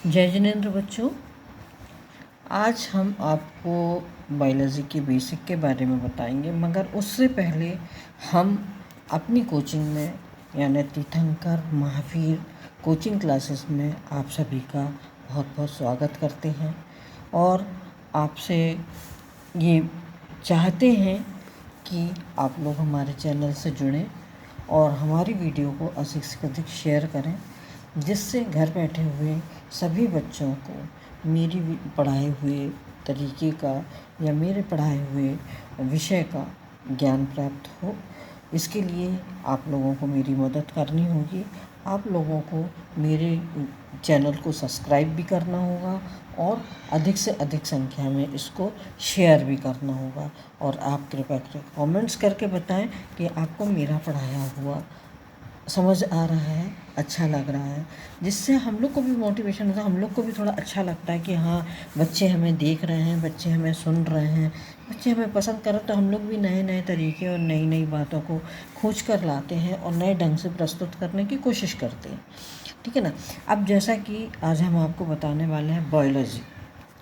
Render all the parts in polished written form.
जय जिनेंद्र बच्चों, आज हम आपको बायोलॉजी के बेसिक के बारे में बताएंगे, मगर उससे पहले हम अपनी कोचिंग में यानी तीर्थंकर महावीर कोचिंग क्लासेस में आप सभी का बहुत बहुत स्वागत करते हैं और आपसे ये चाहते हैं कि आप लोग हमारे चैनल से जुड़ें और हमारी वीडियो को अधिक से अधिक शेयर करें, जिससे घर बैठे हुए सभी बच्चों को मेरी पढ़ाए हुए तरीके का या मेरे पढ़ाए हुए विषय का ज्ञान प्राप्त हो। इसके लिए आप लोगों को मेरी मदद करनी होगी। आप लोगों को मेरे चैनल को सब्सक्राइब भी करना होगा और अधिक से अधिक संख्या में इसको शेयर भी करना होगा। और आप कृपया कमेंट्स करके बताएं कि आपको मेरा पढ़ाया हुआ समझ आ रहा है, अच्छा लग रहा है, जिससे हम लोग को भी मोटिवेशन होता है, हम लोग को भी थोड़ा अच्छा लगता है कि हाँ, बच्चे हमें देख रहे हैं, बच्चे हमें सुन रहे हैं, बच्चे हमें पसंद करें, तो हम लोग भी नए नए तरीके और नई नई बातों को खोज कर लाते हैं और नए ढंग से प्रस्तुत करने की कोशिश करते हैं। ठीक है ना। अब जैसा कि आज हम आपको बताने वाले हैं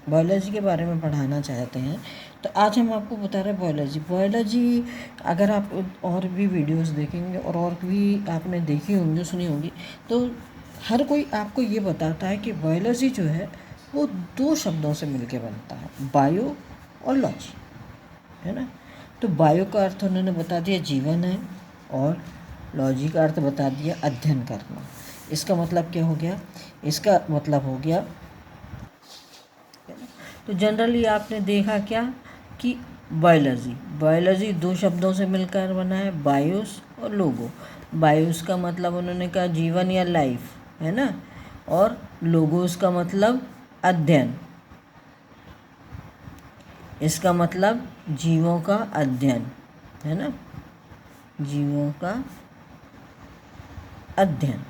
बायोलॉजी के बारे में पढ़ाना चाहते हैं, तो आज हम आपको बता रहे हैं बायोलॉजी। अगर आप और भी वीडियोस देखेंगे और भी आपने देखी होंगी, सुनी होंगी, तो हर कोई आपको ये बताता है कि बायोलॉजी जो है वो दो शब्दों से मिलकर बनता है, बायो और लॉजी, है ना। तो बायो का अर्थ उन्होंने बता दिया जीवन है और लॉजी का अर्थ बता दिया अध्ययन करना। इसका मतलब क्या हो गया? इसका मतलब हो गया, तो जनरली आपने देखा क्या कि बायोलॉजी दो शब्दों से मिलकर बना है, बायोस और लोगो। बायोस का मतलब उन्होंने कहा जीवन या लाइफ, है ना, और लोगोस का मतलब अध्ययन। इसका मतलब जीवों का अध्ययन, है ना, जीवों का अध्ययन।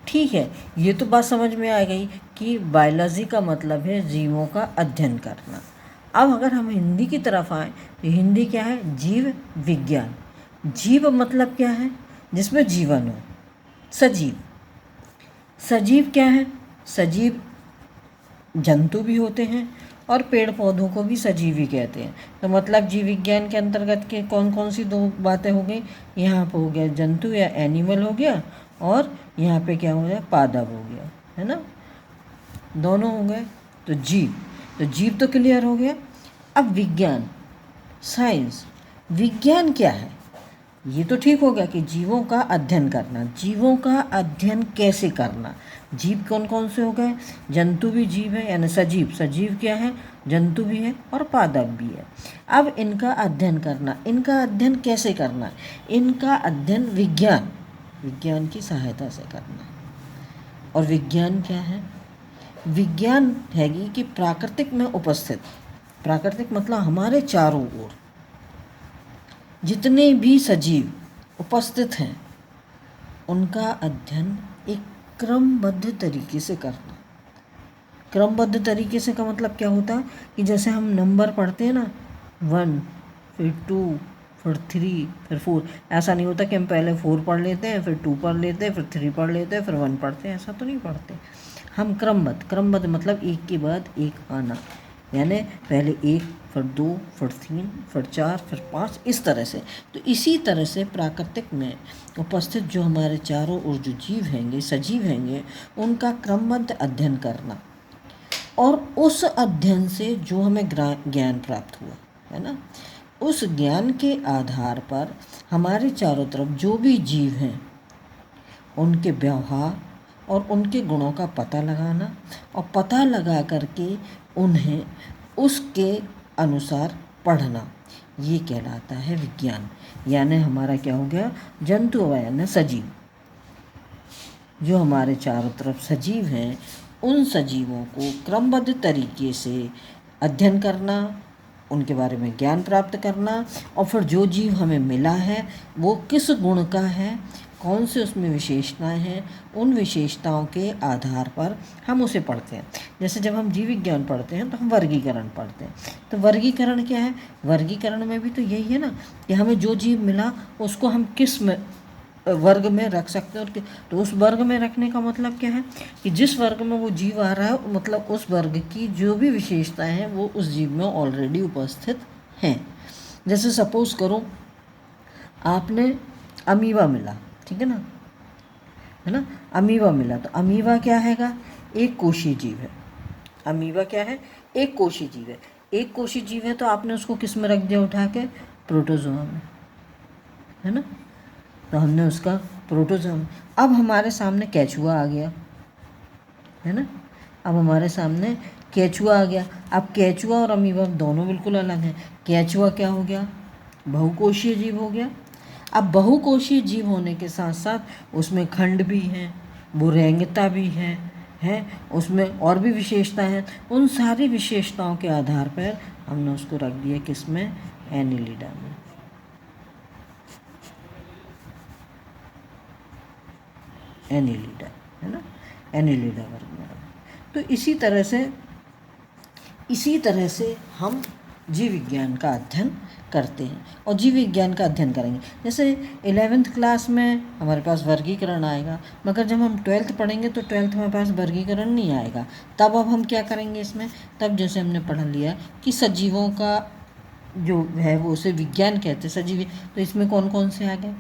ठीक है, ये तो बात समझ में आ गई कि बायोलॉजी का मतलब है जीवों का अध्ययन करना। अब अगर हम हिंदी की तरफ आए तो हिंदी क्या है? जीव विज्ञान। जीव मतलब क्या है? जिसमें जीवन हो, सजीव। सजीव क्या है? सजीव जंतु भी होते हैं और पेड़ पौधों को भी सजीव ही कहते हैं। तो मतलब जीव विज्ञान के अंतर्गत के कौन कौन सी दो बातें हो गई? यहाँ पर हो गया जंतु या एनिमल हो गया, और यहाँ पे क्या हो गया? पादप हो गया, है ना, दोनों हो गए। तो जीव तो क्लियर हो गया। अब विज्ञान, साइंस। विज्ञान क्या है? ये तो ठीक हो गया कि जीवों का अध्ययन करना। जीवों का अध्ययन कैसे करना? जीव कौन कौन से हो गए? जंतु भी जीव है, यानी सजीव क्या है? जंतु भी है और पादप भी है। अब इनका अध्ययन करना, इनका अध्ययन कैसे करना? इनका अध्ययन विज्ञान की सहायता से करना। और विज्ञान क्या है? विज्ञान है कि प्राकृतिक में उपस्थित, प्राकृतिक मतलब हमारे चारों ओर जितने भी सजीव उपस्थित हैं, उनका अध्ययन एक क्रमबद्ध तरीके से करना। क्रमबद्ध तरीके से का मतलब क्या होता है कि जैसे हम नंबर पढ़ते हैं ना, 1 फिर 2 फिर 3 फिर 4, ऐसा नहीं होता कि हम पहले 4 पढ़ लेते हैं, फिर 2 पढ़ लेते हैं, फिर 3 पढ़ लेते हैं, फिर 1 पढ़ते हैं। ऐसा तो नहीं पढ़ते हम। क्रमबद्ध मतलब एक के बाद एक आना, यानी पहले 1 फिर 2 फिर 3 फिर 4 फिर 5, इस तरह से। तो इसी तरह से प्राकृतिक में उपस्थित जो हमारे चारों ओर जो जीव हैंगे, सजीव हैंगे, उनका क्रमबद्ध अध्ययन करना, और उस अध्ययन से जो हमें ज्ञान प्राप्त हुआ, है ना, उस ज्ञान के आधार पर हमारे चारों तरफ जो भी जीव हैं, उनके व्यवहार और उनके गुणों का पता लगाना, और पता लगा करके उन्हें उसके अनुसार पढ़ना, ये कहलाता है विज्ञान। यानी हमारा क्या हो गया? जंतु यानी सजीव, जो हमारे चारों तरफ सजीव हैं, उन सजीवों को क्रमबद्ध तरीके से अध्ययन करना, उनके बारे में ज्ञान प्राप्त करना, और फिर जो जीव हमें मिला है वो किस गुण का है, कौन से उसमें विशेषताएं हैं, उन विशेषताओं के आधार पर हम उसे पढ़ते हैं। जैसे जब हम जीव विज्ञान पढ़ते हैं तो हम वर्गीकरण पढ़ते हैं। तो वर्गीकरण क्या है? वर्गीकरण में भी तो यही है ना कि हमें जो जीव मिला उसको हम किस में वर्ग में रख सकते हैं। और तो उस वर्ग में रखने का मतलब क्या है कि जिस वर्ग में वो जीव आ रहा है, मतलब उस वर्ग की जो भी विशेषताएं हैं वो उस जीव में ऑलरेडी उपस्थित हैं। जैसे सपोज करो आपने अमीबा मिला, ठीक है ना, अमीबा मिला, तो अमीबा क्या हैगा, एक कोशीय जीव है। अमीबा क्या है, एक कोशीय जीव है। एक कोशीय जीव है तो आपने उसको किस में रख दिया, उठा के प्रोटोजोआ में, है ना, तो हमने उसका प्रोटोजोआ। अब हमारे सामने केचुआ आ गया, है ना, अब हमारे सामने केचुआ आ गया। अब केचुआ और अमीबा दोनों बिल्कुल अलग हैं। केचुआ क्या हो गया, बहुकोशीय जीव हो गया। अब बहुकोशीय जीव होने के साथ साथ उसमें खंड भी हैं, बुरेंगता भी है उसमें और भी विशेषताएं हैं। उन सारी विशेषताओं के आधार पर हमने उसको रख दिया किसमें, एनिलिडा में। एनिलिडा, है ना, एनिलिडा वर्ग में। तो इसी तरह से हम जीव विज्ञान का अध्ययन करते हैं और जीव विज्ञान का अध्ययन करेंगे। जैसे 11th क्लास में हमारे पास वर्गीकरण आएगा, मगर जब हम 12th पढ़ेंगे तो 12th में पास वर्गीकरण नहीं आएगा। तब अब हम क्या करेंगे इसमें, तब जैसे हमने पढ़ लिया कि सजीवों का जो है वो उसे विज्ञान कहते हैं, सजीव। तो इसमें कौन कौन से आ गए,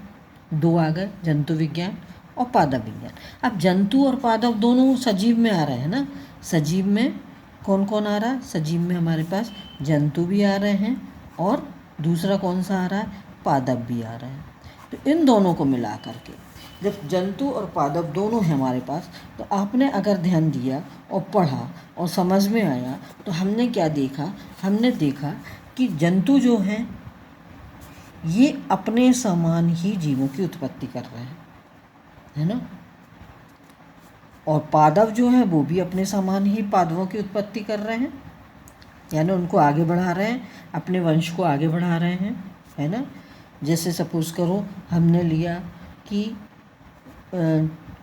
2 आ गए, जंतु विज्ञान और पादप विज्ञान। अब जंतु और पादप दोनों सजीव में आ रहे हैं ना। सजीव में कौन कौन आ रहा है, सजीव में हमारे पास जंतु भी आ रहे हैं और दूसरा कौन सा आ रहा है, पादप भी आ रहे हैं। तो इन दोनों को मिला करके जब जंतु और पादप दोनों हैं हमारे पास, तो आपने अगर ध्यान दिया और पढ़ा और समझ में आया, तो हमने क्या देखा, हमने देखा कि जंतु जो हैं ये अपने समान ही जीवों की उत्पत्ति कर रहे हैं, है ना, और पादप जो हैं वो भी अपने समान ही पादपों की उत्पत्ति कर रहे हैं, यानी उनको आगे बढ़ा रहे हैं, अपने वंश को आगे बढ़ा रहे हैं, है ना। जैसे सपोज करो हमने लिया कि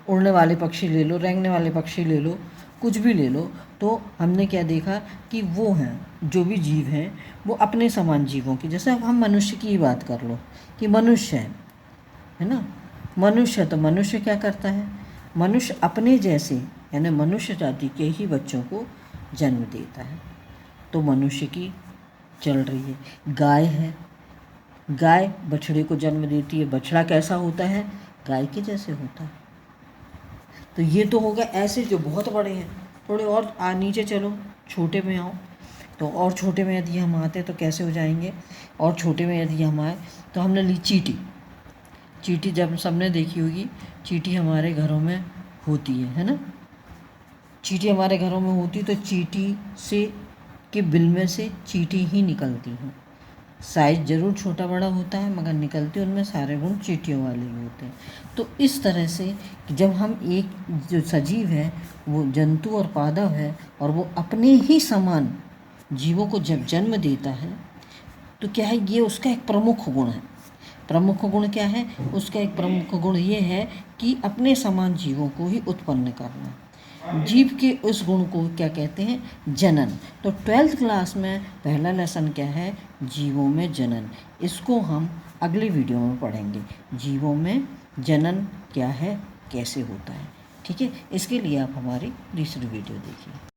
उड़ने वाले पक्षी ले लो, रेंगने वाले पक्षी ले लो, कुछ भी ले लो, तो हमने क्या देखा कि वो हैं जो भी जीव हैं वो अपने समान जीवों की। जैसे अब हम मनुष्य की बात कर लो कि मनुष्य है ना, मनुष्य, तो मनुष्य क्या करता है, मनुष्य अपने जैसे यानी मनुष्य जाति के ही बच्चों को जन्म देता है। तो मनुष्य की चल रही है। गाय है, गाय बछड़े को जन्म देती है। बछड़ा कैसा होता है, गाय के जैसे होता है। तो ये तो होगा ऐसे जो बहुत बड़े हैं। थोड़े और नीचे चलो, छोटे में आओ, तो और छोटे में यदि हम आते तो कैसे हो जाएंगे, और छोटे में यदि हम आए तो हमने ली चींटी। चींटी जब सबने देखी होगी, चींटी हमारे घरों में होती है ना, चींटी हमारे घरों में होती, तो चींटी से के बिल में से चींटी ही निकलती हैं। साइज ज़रूर छोटा बड़ा होता है मगर निकलते उनमें सारे गुण चींटियों वाले ही होते हैं। तो इस तरह से जब हम एक जो सजीव है वो जंतु और पादप है और वो अपने ही समान जीवों को जब जन्म देता है तो क्या है, ये उसका एक प्रमुख गुण है। प्रमुख गुण क्या है, उसका एक प्रमुख गुण ये है कि अपने समान जीवों को ही उत्पन्न करना। जीव के उस गुण को क्या कहते हैं, जनन। तो 12th क्लास में पहला लेसन क्या है, जीवों में जनन। इसको हम अगले वीडियो में पढ़ेंगे, जीवों में जनन क्या है, कैसे होता है। ठीक है, इसके लिए आप हमारी दूसरी वीडियो देखिए।